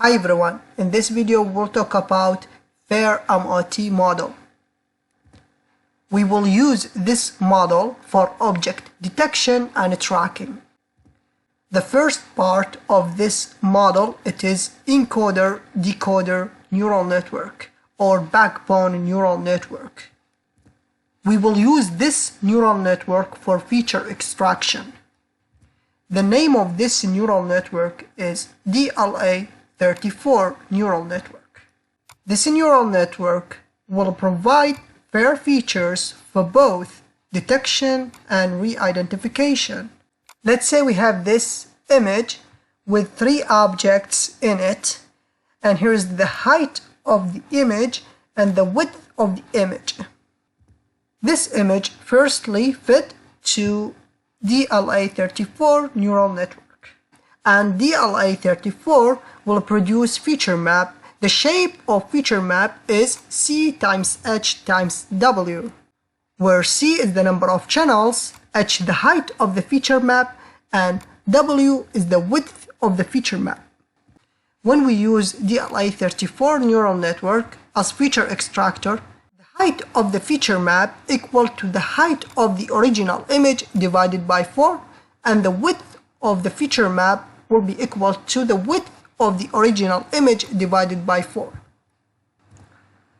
Hi everyone, in this video we'll talk about Fair MOT model. We will use this model for object detection and tracking. The first part of this model, it is encoder-decoder neural network or backbone neural network. We will use this neural network for feature extraction. The name of this neural network is DLA34 neural network. This neural network will provide fair features for both detection and re-identification. Let's say we have this image with three objects in it, and here's the height of the image and the width of the image. This image firstly fit to DLA34 neural network. And DLA34 will produce feature map. The shape of feature map is C times H times W, where C is the number of channels, H the height of the feature map, and W is the width of the feature map. When we use DLA34 neural network as feature extractor, the height of the feature map equal to the height of the original image divided by 4, and the width of the feature map will be equal to the width of the original image divided by 4.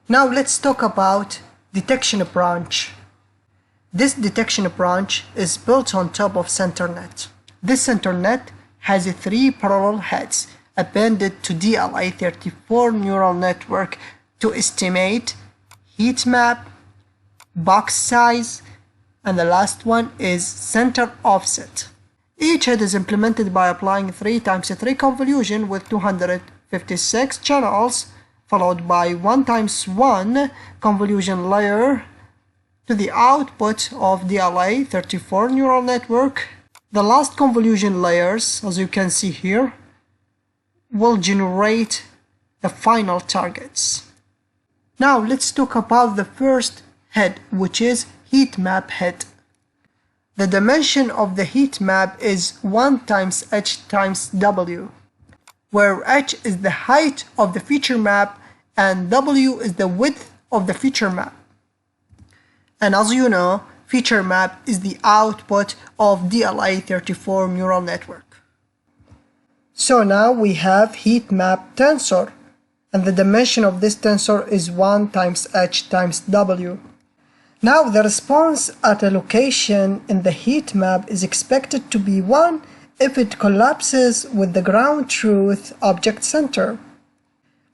Now let's talk about detection branch. This detection branch is built on top of CenterNet. This CenterNet has three parallel heads appended to DLA34 neural network to estimate heat map, box size, and the last one is center offset. Each head is implemented by applying 3 times 3 convolution with 256 channels, followed by 1 times 1 convolution layer to the output of DLA34 neural network. The last convolution layers, as you can see here, will generate the final targets. Now let's talk about the first head, which is heat map head. The dimension of the heat map is 1 times H times W, where H is the height of the feature map and W is the width of the feature map. And as you know, feature map is the output of DLA34 neural network. So now we have heat map tensor, and the dimension of this tensor is 1 times H times W. Now the response at a location in the heat map is expected to be 1 if it collapses with the ground truth object center,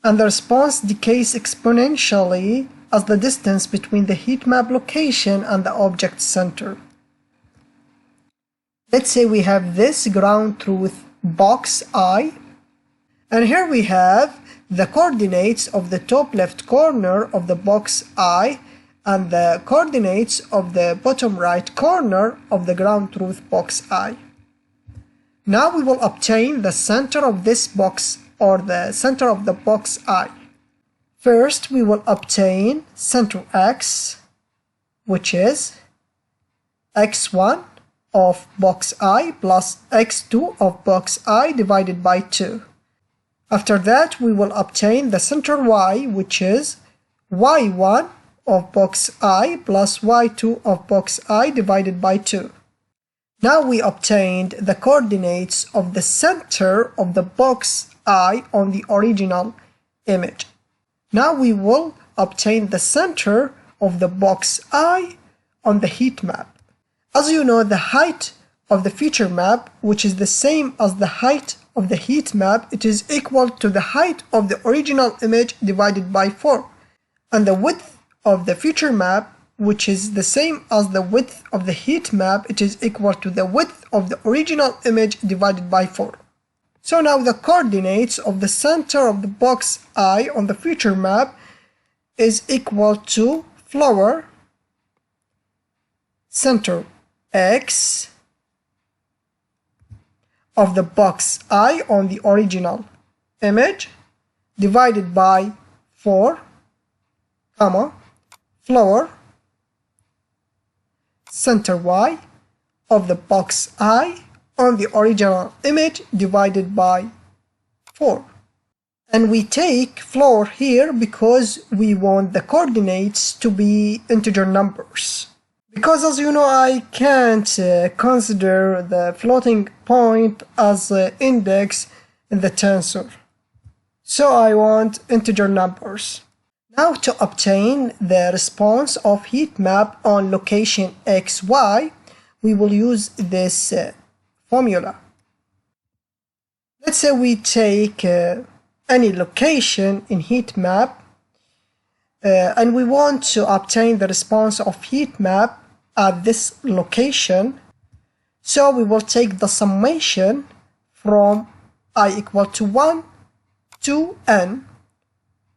and the response decays exponentially as the distance between the heat map location and the object center. Let's say we have this ground truth box I, and here we have the coordinates of the top left corner of the box I and the coordinates of the bottom right corner of the ground truth box I. Now we will obtain the center of this box, or the center of the box I. First we will obtain center X, which is X1 of box I plus X2 of box I divided by 2. After that we will obtain the center Y, which is Y1 of box I plus Y2 of box I divided by 2. Now we obtained the coordinates of the center of the box I on the original image. Now we will obtain the center of the box I on the heat map. As you know, the height of the feature map, which is the same as the height of the heat map, it is equal to the height of the original image divided by 4. And the width of the feature map, which is the same as the width of the heat map, it is equal to the width of the original image divided by 4. So now the coordinates of the center of the box I on the feature map is equal to flower center X of the box I on the original image divided by 4, comma, flower center Y of the box I on the original image divided by 4. And we take floor here because we want the coordinates to be integer numbers. Because as you know, I can't consider the floating point as index in the tensor. So I want integer numbers. Now to obtain the response of Heatmap on location xy, we will use this formula. Let's say we take any location in Heatmap and we want to obtain the response of Heatmap at this location. So we will take the summation from I equal to 1 to n,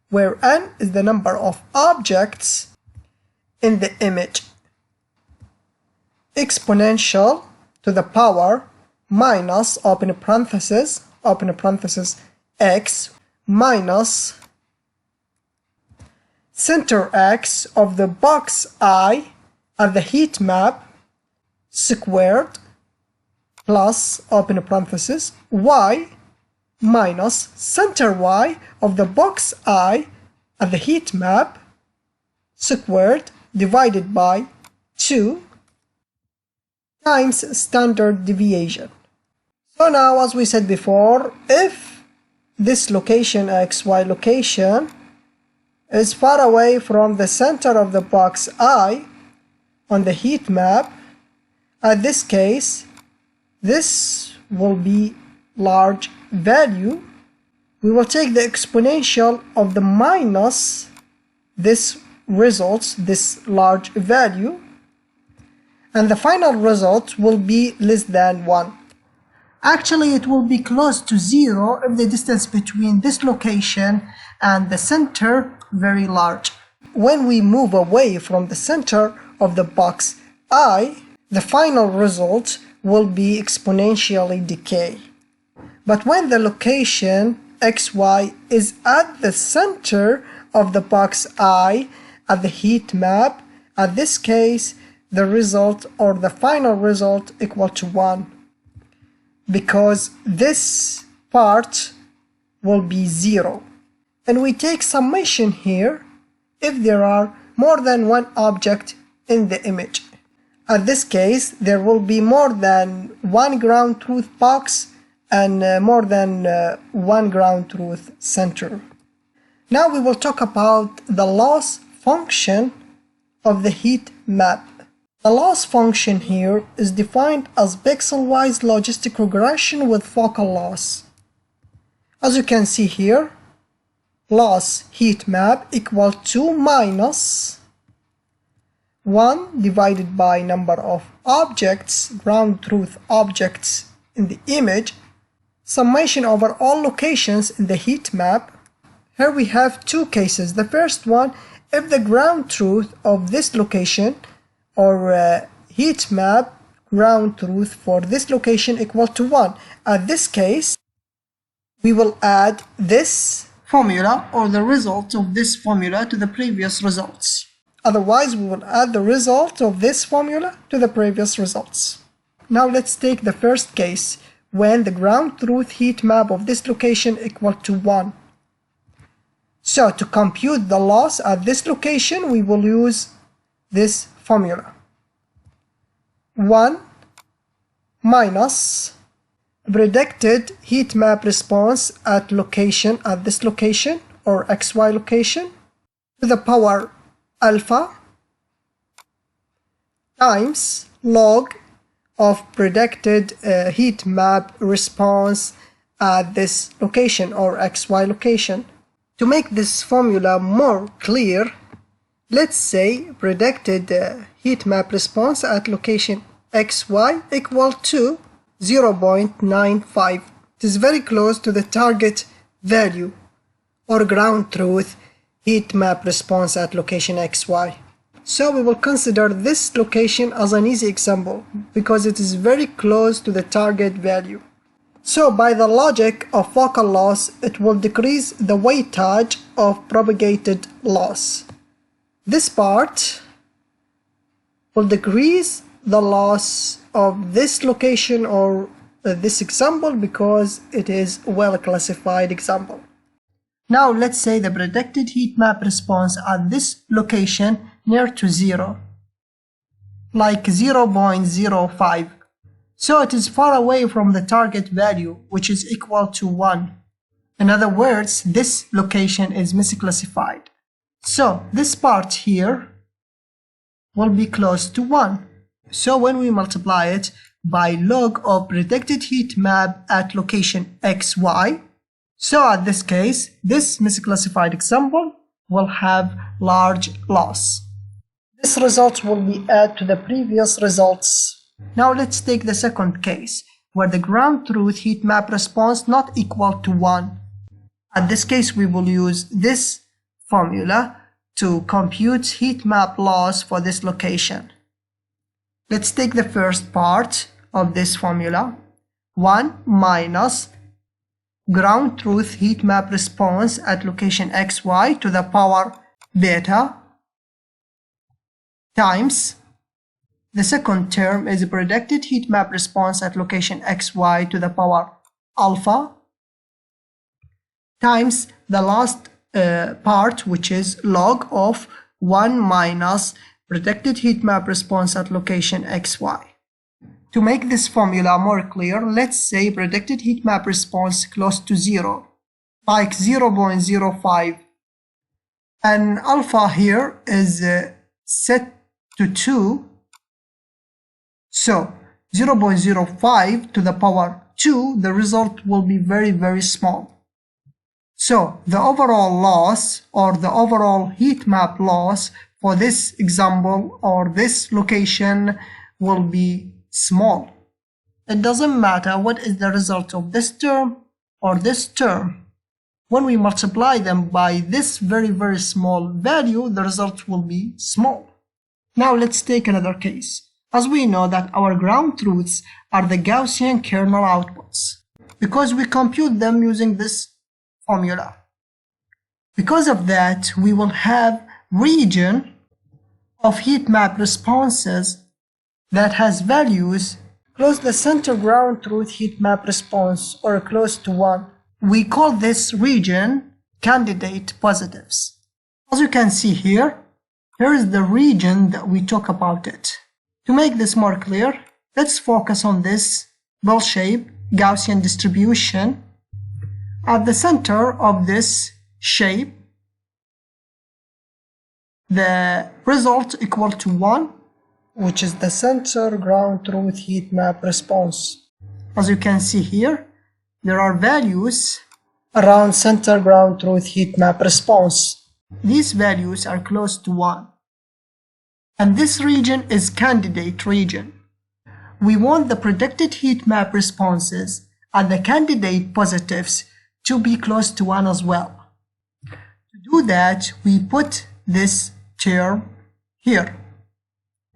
where n is the number of objects in the image. Exponential to the power minus open parenthesis x minus center x of the box I at the heat map squared plus open parenthesis y minus center y of the box I at the heat map squared divided by 2 times standard deviation. So now, as we said before, if this location xy location is far away from the center of the box I on the heat map, at this case this will be large value. We will take the exponential of the minus this results, this large value, and the final result will be less than 1. Actually, it will be close to 0 if the distance between this location and the center very large. When we move away from the center of the box I, the final result will be exponentially decay. But when the location xy is at the center of the box I at the heat map, at this case the result or the final result equal to 1, because this part will be 0. And we take summation here if there are more than one object in the image. At this case there will be more than one ground truth box and more than one ground truth center. Now we will talk about the loss function of the heat map. The loss function here is defined as pixel-wise logistic regression with focal loss. As you can see here, loss heat map equal to minus 1 divided by number of objects, ground truth objects in the image, summation over all locations in the heat map. Here we have two cases. The first one, if the ground truth of this location or heat map ground truth for this location equal to 1. At this case, we will add this formula or the result of this formula to the previous results. Otherwise, we will add the result of this formula to the previous results. Now let's take the first case, when the ground truth heat map of this location equal to 1. So to compute the loss at this location, we will use this formula. 1 minus predicted heat map response at location at this location or xy location to the power alpha times log of predicted heat map response at this location or xy location. To make this formula more clear, let's say predicted heat map response at location xy equal to 0.95. It is very close to the target value or ground truth heat map response at location xy. So we will consider this location as an easy example because it is very close to the target value. So by the logic of focal loss, it will decrease the weightage of propagated loss. This part will decrease the loss of this location or this example because it is well classified example. Now let's say the predicted heat map response at this location near to 0, like 0.05. So it is far away from the target value, which is equal to 1. In other words, this location is misclassified. So this part here will be close to 1. So when we multiply it by log of predicted heat map at location xy, so at this case, this misclassified example will have large loss. This result will be added to the previous results. Now let's take the second case, where the ground truth heat map response not equal to 1. At this case, we will use this formula to compute heat map loss for this location. Let's take the first part of this formula, 1 minus ground truth heat map response at location xy to the power beta times the second term is predicted heat map response at location xy to the power alpha times the last part, which is log of 1 minus predicted heat map response at location xy. To make this formula more clear, let's say predicted heat map response close to 0, like 0.05, and alpha here is set to 2, so 0.05 to the power 2, the result will be very small. So the overall loss or the overall heat map loss for this example or this location will be small. It doesn't matter what is the result of this term or this term. When we multiply them by this very small value, the result will be small. Now let's take another case. As we know that our ground truths are the Gaussian kernel outputs, because we compute them using this formula. Because of that, we will have region of heat map responses that has values close the center ground truth heat map response or close to 1. We call this region candidate positives. As you can see here is the region that we talk about it. To make this more clear, let's focus on this bell-shaped Gaussian distribution. At the center of this shape, the result equal to 1, which is the center ground truth heat map response. As you can see here, there are values around center ground truth heat map response. These values are close to 1. And this region is candidate region. We want the predicted heat map responses at the candidate positives to be close to 1 as well. To do that, we put this term here.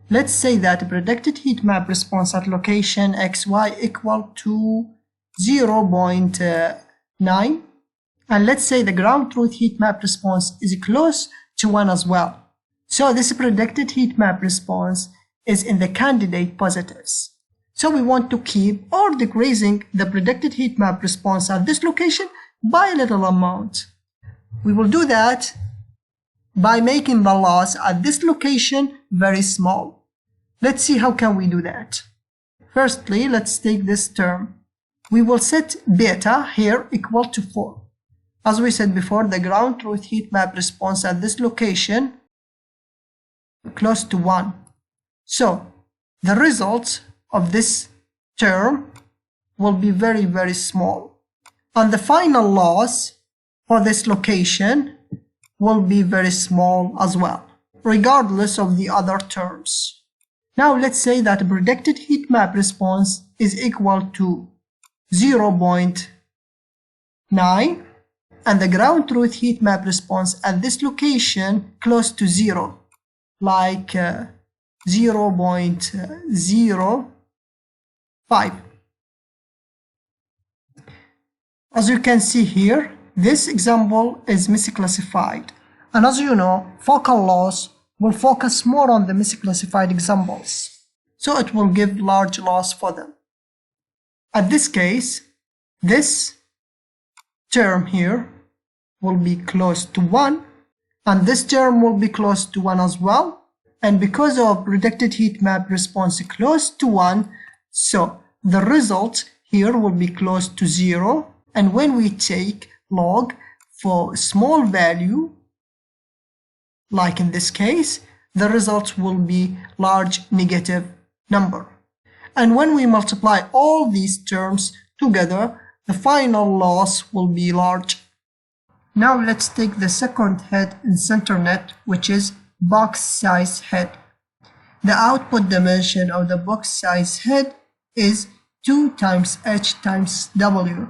Let's say that predicted heat map response at location xy equal to 0.9, and let's say the ground truth heat map response is close to 1 as well. So this predicted heat map response is in the candidate positives. So we want to keep or decreasing the predicted heat map response at this location by a little amount. We will do that by making the loss at this location very small. Let's see how can we do that. Firstly, let's take this term. We will set beta here equal to 4. As we said before, the ground truth heat map response at this location close to 1. So the result of this term will be very small. And the final loss for this location will be very small as well, regardless of the other terms. Now let's say that the predicted heat map response is equal to 0.9 and the ground truth heat map response at this location close to 0, like 0.05. As you can see here, this example is misclassified. And as you know, focal loss will focus more on the misclassified examples, so it will give large loss for them. At this case, this term here will be close to 1, and this term will be close to 1 as well. And because of predicted heat map response close to 1, so the result here will be close to 0. And when we take log for small value, like in this case, the result will be large negative number. And when we multiply all these terms together, the final loss will be large. Now let's take the second head in CenterNet, which is box size head. The output dimension of the box size head is 2 times h times w,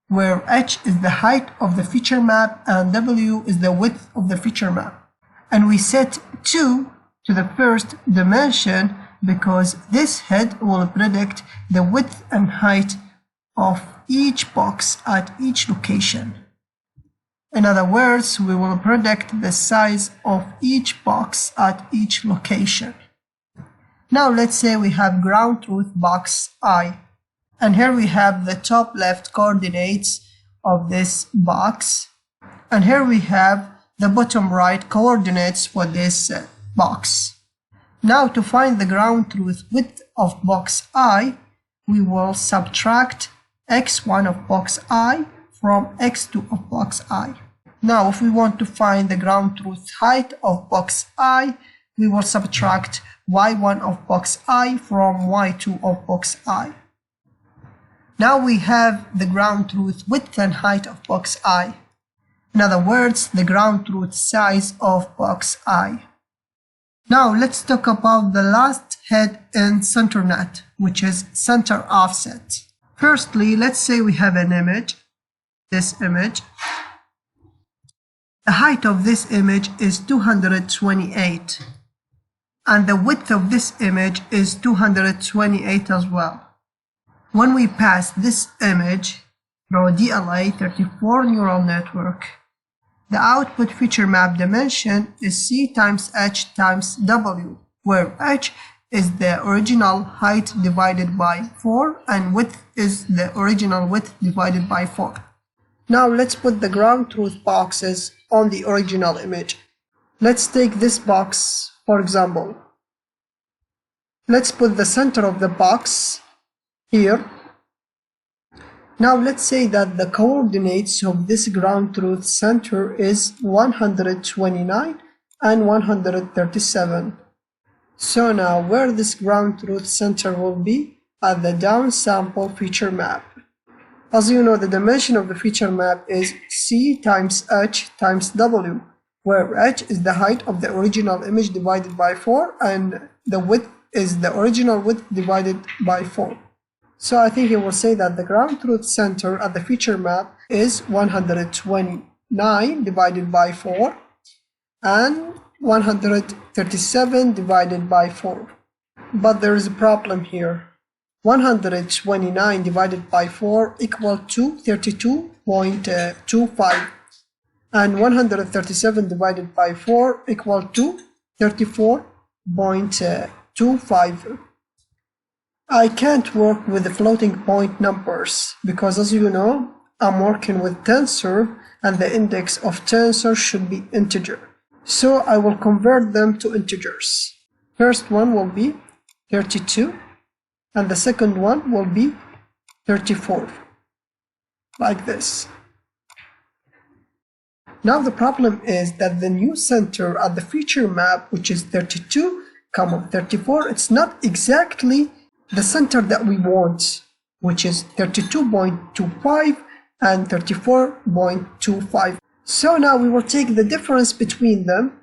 where h is the height of the feature map and w is the width of the feature map. And we set 2 to the first dimension because this head will predict the width and height of each box at each location. In other words, we will predict the size of each box at each location. Now let's say we have ground truth box I, and here we have the top left coordinates of this box, and here we have the bottom right coordinates for this box. Now to find the ground truth width of box I, we will subtract x1 of box I from x2 of box I. Now if we want to find the ground truth height of box I, we will subtract y1 of box I from y2 of box I. Now we have the ground truth width and height of box I. In other words, the ground truth size of box I. Now let's talk about the last head in CenterNet, which is center offset. Firstly, let's say we have an image, this image. The height of this image is 228, and the width of this image is 228 as well. When we pass this image through DLA34 neural network, the output feature map dimension is c times h times w, where h is the original height divided by 4 and width is the original width divided by 4. Now let's put the ground truth boxes on the original image. Let's take this box, for example. Let's put the center of the box here. Now let's say that the coordinates of this ground truth center is 129 and 137. So now where this ground truth center will be? At the downsample feature map. As you know, the dimension of the feature map is c times h times w, where h is the height of the original image divided by 4 and the width is the original width divided by 4. So I think it will say that the ground truth center at the feature map is 129 divided by 4 and 137 divided by 4. But there is a problem here. 129 divided by 4 equal to 32.25 and 137 divided by 4 equal to 34.25. I can't work with the floating point numbers because, as you know, I'm working with tensor and the index of tensor should be integer. So I will convert them to integers. First one will be 32 and the second one will be 34, like this. Now the problem is that the new center at the feature map, which is 32, 34, it's not exactly the center that we want, which is 32.25 and 34.25. So now we will take the difference between them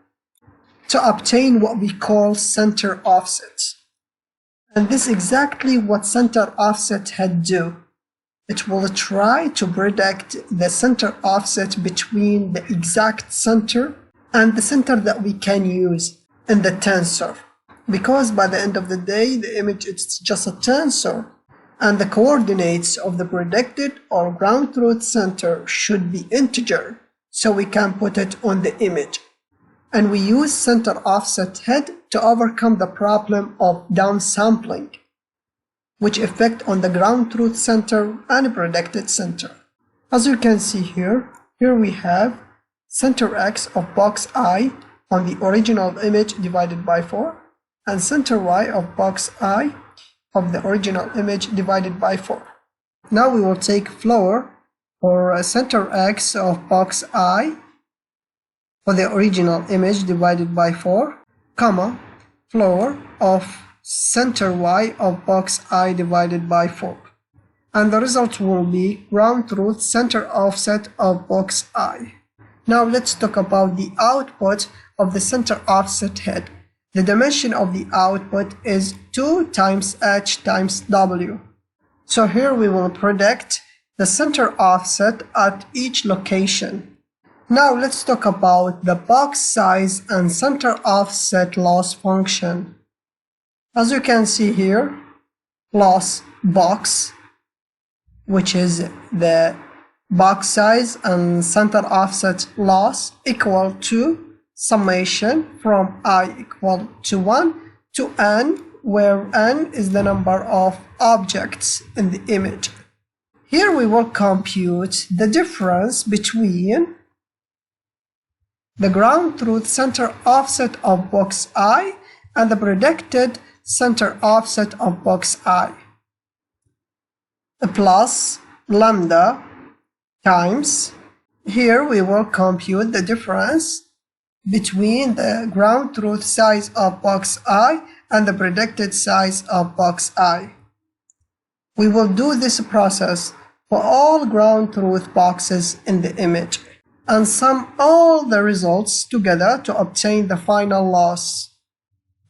to obtain what we call center offset. And this is exactly what center offset head do. It will try to predict the center offset between the exact center and the center that we can use in the tensor. Because by the end of the day, the image is just a tensor, and the coordinates of the predicted or ground truth center should be integer, so we can put it on the image. And we use center offset head to overcome the problem of downsampling, which affect on the ground truth center and predicted center. As you can see here, Here we have center X of box I on the original image divided by 4 and center Y of box I of the original image divided by 4. Now we will take floor for center X of box I for the original image divided by 4, comma, floor of center Y of box I divided by 4. And the result will be ground truth center offset of box I. Now let's talk about the output of the center offset head. The dimension of the output is 2 times h times w. So here we will predict the center offset at each location. Now let's talk about the box size and center offset loss function. As you can see here, loss box, which is the box size and center offset loss, equal to summation from I equal to 1 to n, where n is the number of objects in the image. Here we will compute the difference between the ground truth center offset of box I and the predicted center offset of box I, plus lambda times, here we will compute the difference between the ground truth size of box I and the predicted size of box I. We will do this process for all ground truth boxes in the image and sum all the results together to obtain the final loss.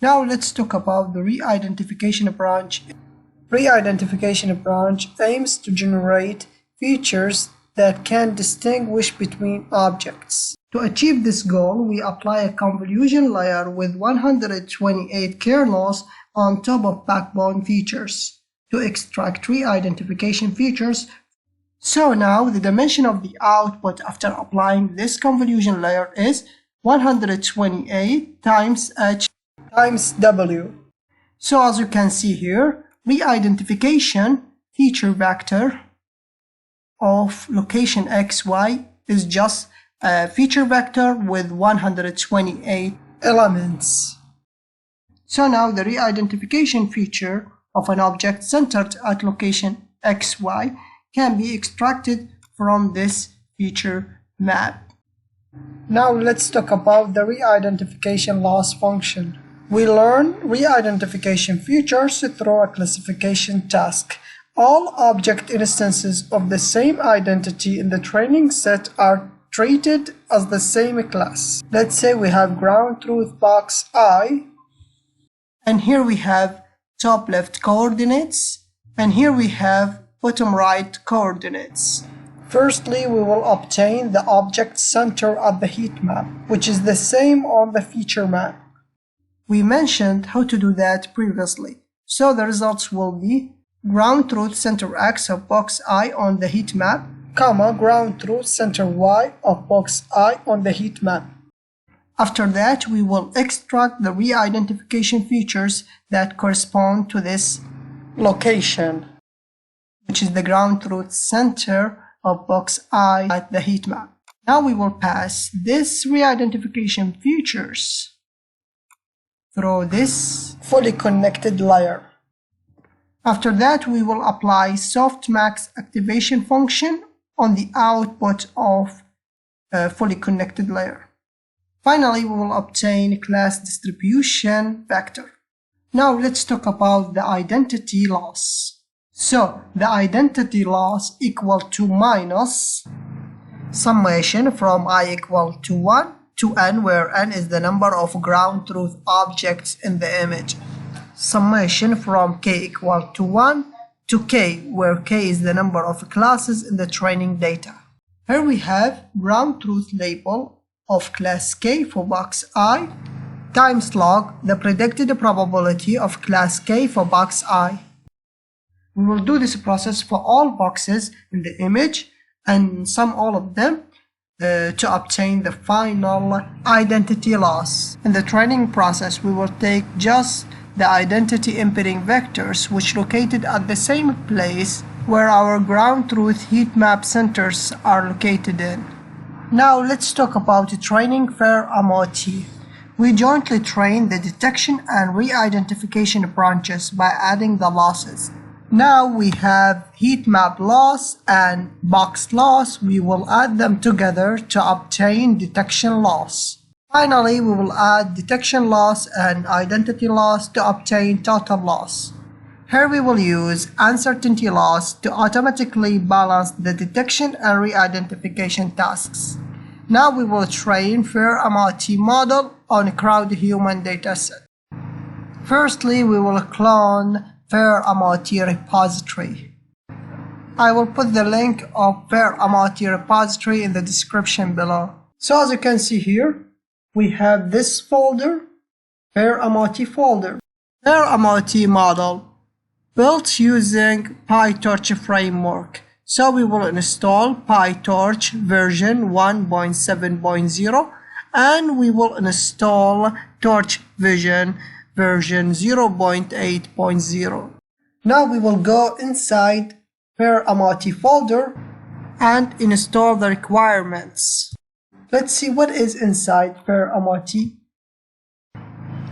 Now let's talk about the re-identification branch. Re-identification branch aims to generate features that can distinguish between objects. To achieve this goal, we apply a convolution layer with 128 kernels on top of backbone features to extract re-identification features. So now the dimension of the output after applying this convolution layer is 128 times h times w. So as you can see here, re-identification feature vector of location xy is just a feature vector with 128 elements. So now the re-identification feature of an object centered at location xy can be extracted from this feature map. Now let's talk about the re-identification loss function. We learn re-identification features through a classification task. All object instances of the same identity in the training set are treated as the same class. Let's say we have ground truth box I, and here we have top left coordinates, and here we have bottom right coordinates. Firstly, we will obtain the object center at the heat map, which is the same on the feature map. We mentioned how to do that previously, so the results will be ground truth center X of box I on the heat map, comma, ground truth center Y of box I on the heat map. After that, we will extract the re-identification features that correspond to this location, which is the ground truth center of box I at the heat map. Now we will pass this re-identification features through this fully connected layer. After that, we will apply softmax activation function on the output of a fully connected layer. Finally, we will obtain class distribution vector. Now let's talk about the identity loss. So the identity loss equal to minus summation from I equal to 1 to n, where n is the number of ground truth objects in the image. Summation from k equal to 1 to k, where k is the number of classes in the training data. Here we have ground truth label of class k for box I times log the predicted probability of class k for box I. We will do this process for all boxes in the image and sum all of them to obtain the final identity loss. In the training process, we will take just the identity embedding vectors which located at the same place where our ground truth heat map centers are located in. Now let's talk about training Fair MOT. We jointly train the detection and re-identification branches by adding the losses. Now we have Heatmap loss and box loss. We will add them together to obtain detection loss. Finally, we will add detection loss and identity loss to obtain total loss. Here we will use uncertainty loss to automatically balance the detection and re-identification tasks. Now we will train Fair MOT model on a crowdhuman dataset. Firstly, we will clone Fair MOT repository. I will put the link of Fair MOT repository in the description below. So as you can see here, we have this folder, Fair MOT folder. Fair MOT model built using PyTorch framework. So we will install PyTorch version 1.7.0 and we will install Torch Vision version 0.8.0. Now we will go inside Fair MOT folder and install the requirements. Let's see what is inside Fair MOT.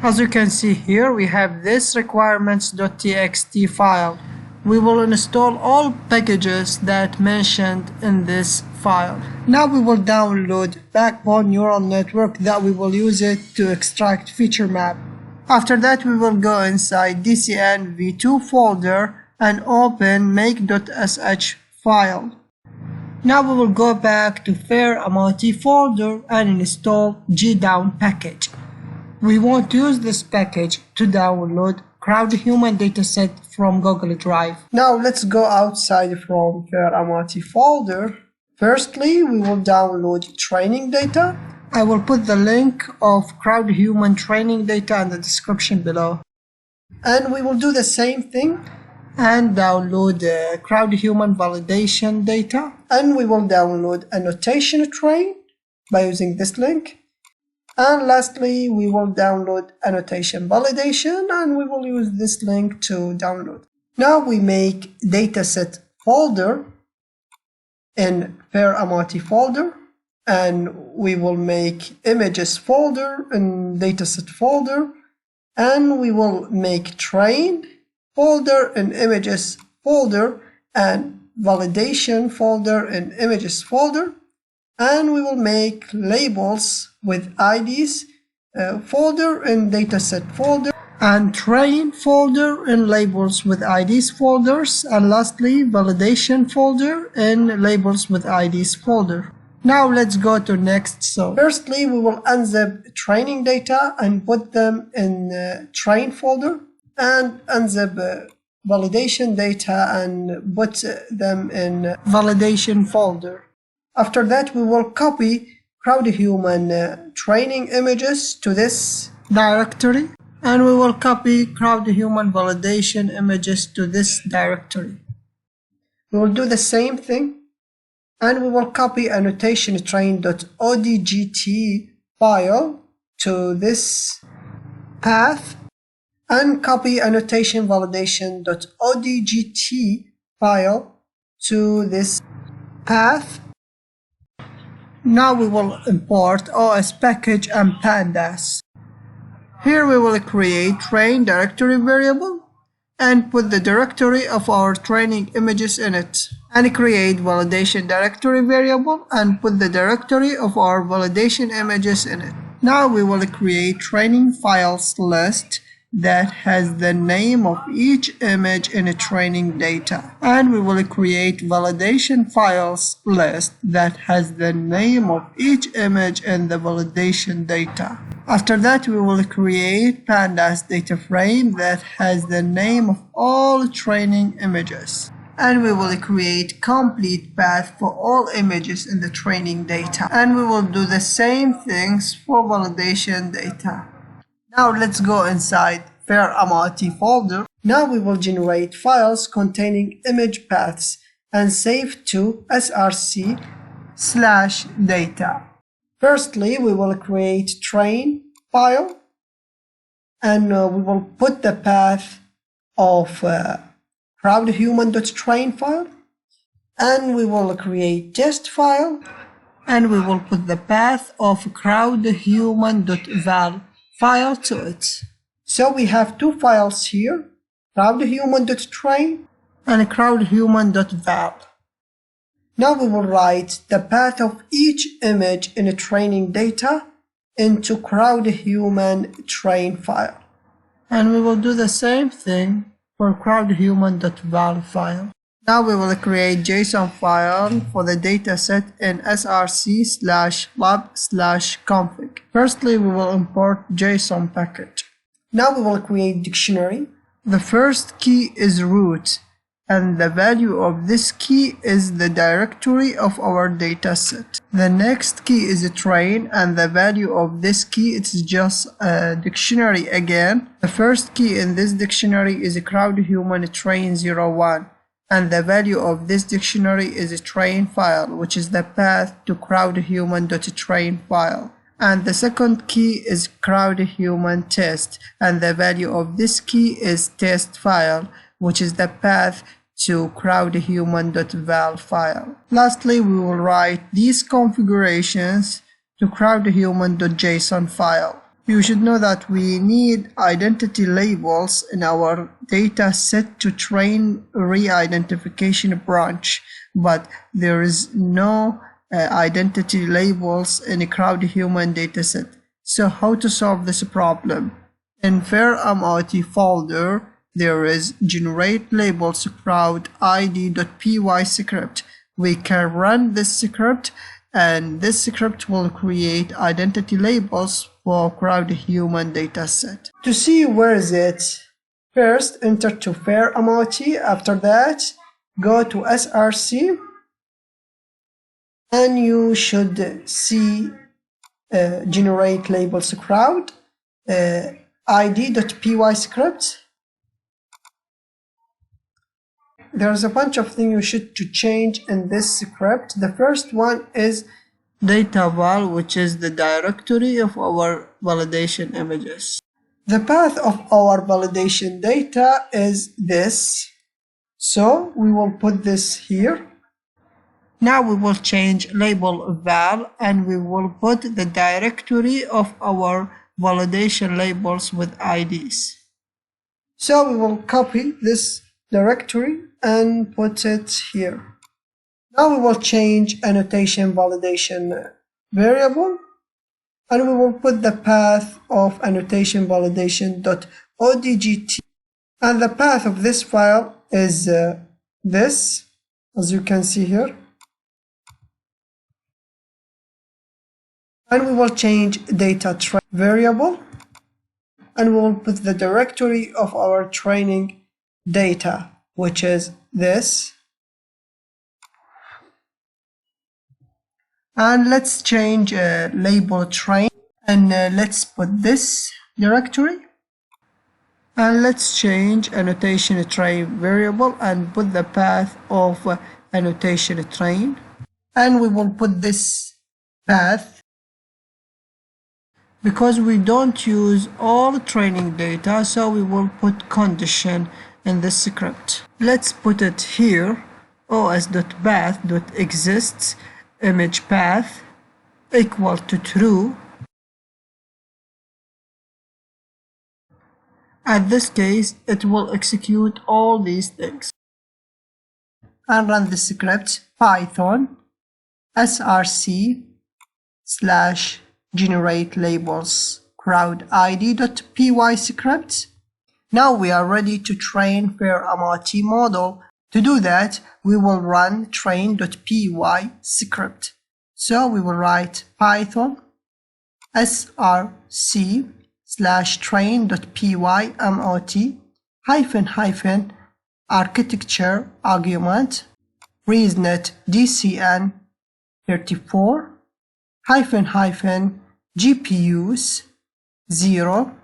As you can see here, we have this requirements.txt file. We will install all packages that mentioned in this file. Now we will download Bsckbone neural network that we will use it to extract feature map. After that, we will go inside DCN v2 folder and open make.sh file. Now we will go back to Fair MOT folder and install gdown package. We want to use this package to download crowdhuman dataset from Google Drive. Now let's go outside from Fair MOT folder. Firstly, we will download training data. I will put the link of crowdhuman training data in the description below. And we will do the same thing and download crowdhuman validation data. And we will download annotation train by using this link. And lastly, we will download annotation validation and we will use this link to download. Now we make dataset folder in Fair MOT folder and we will make images folder in dataset folder and we will make train folder in images folder and validation folder in images folder. And we will make labels with IDs folder in dataset folder and train folder in labels with IDs folders, and lastly validation folder in labels with IDs folder. Now let's go to next. So firstly we will unzip training data and put them in train folder and unzip validation data and put them in validation folder. After that, we will copy crowdhuman training images to this directory and we will copy crowdhuman validation images to this directory. We will do the same thing and we will copy annotation train.odgt file to this path and copy annotation validation.odgt file to this path. Now we will import OS package and pandas. Here we will create train directory variable and put the directory of our training images in it, and create validation directory variable and put the directory of our validation images in it. Now we will create training files list that has the name of each image in a training data, and we will create validation files list that has the name of each image in the validation data. After that, we will create pandas data frame that has the name of all training images, and we will create complete path for all images in the training data, and we will do the same things for validation data. Now let's go inside Fair MOT folder. Now we will generate files containing image paths and save to src/data. Firstly, we will create train file and we will put the path of crowdhuman.train file, and we will create test file and we will put the path of crowdhuman.val file to it. So we have two files here, crowdhuman.train and crowdhuman.val. Now we will write the path of each image in a training data into crowdhuman train file. And we will do the same thing for crowdhuman.val file. Now we will create JSON file for the dataset in src/lab/config. Firstly, we will import JSON package. Now we will create dictionary. The first key is root, and the value of this key is the directory of our dataset. The next key is a train, and the value of this key is just a dictionary again. The first key in this dictionary is a crowdhuman train 01. And the value of this dictionary is a train file, which is the path to crowdhuman.train file. And the second key is crowdhuman test, and the value of this key is test file, which is the path to crowdhuman.val file. Lastly, we will write these configurations to crowdhuman.json file. You should know that we need identity labels in our data set to train re-identification branch, but there is no identity labels in a crowdhuman dataset. So how to solve this problem? In Fair MOT folder, there is generate labels crowd id.py script. We can run this script, and this script will create identity labels for crowdhuman dataset. To see where is it, first enter to Fair MOT. After that, go to src, and you should see generate labels crowd id.py script. There's a bunch of things you should to change in this script. The first one is data-val, which is the directory of our validation images. The path of our validation data is this, so we will put this here. Now we will change label val, and we will put the directory of our validation labels with IDs. So we will copy this directory and put it here. Now we will change annotation validation variable, and we will put the path of annotation validation.odgt, and the path of this file is this, as you can see here. And we will change data train variable, and we will put the directory of our training data, which is this. And let's change label train, and let's put this directory. And let's change annotation train variable and put the path of annotation train. And we will put this path because we don't use all training data, so we will put condition in this script. Let's put it here, os.path.exists image path equal to true. At this case, it will execute all these things. And run the script python src/generate labels crowd id.py script. Now we are ready to train Fair MOT model. To do that, we will run train.py script. So we will write python src/train.py MOT -- architecture argument ResNet DCN 34 -- GPUs 0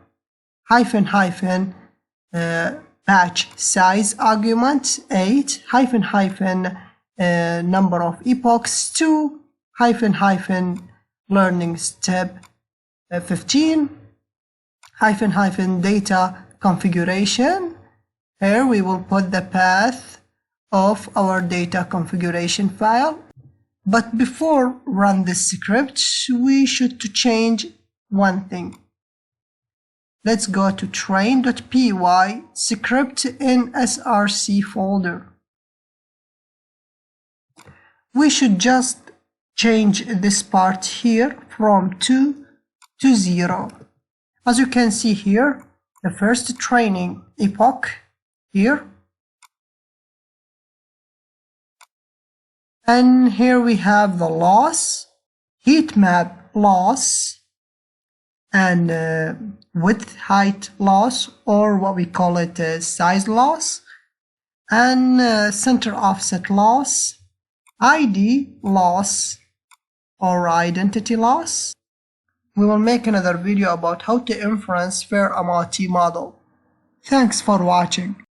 -- batch size argument 8 -- number of epochs 2 -- learning step 15 -- data configuration. Here we will put the path of our data configuration file. But before run this script, we should to change one thing. Let's go to train.py script in src folder. We should just change this part here from 2 to 0. As you can see here, the first training epoch here. And here we have the loss, heatmap loss, and width height loss, or what we call it size loss, and center offset loss, ID loss, or identity loss. We will make another video about how to inference Fair MOT model. Thanks for watching.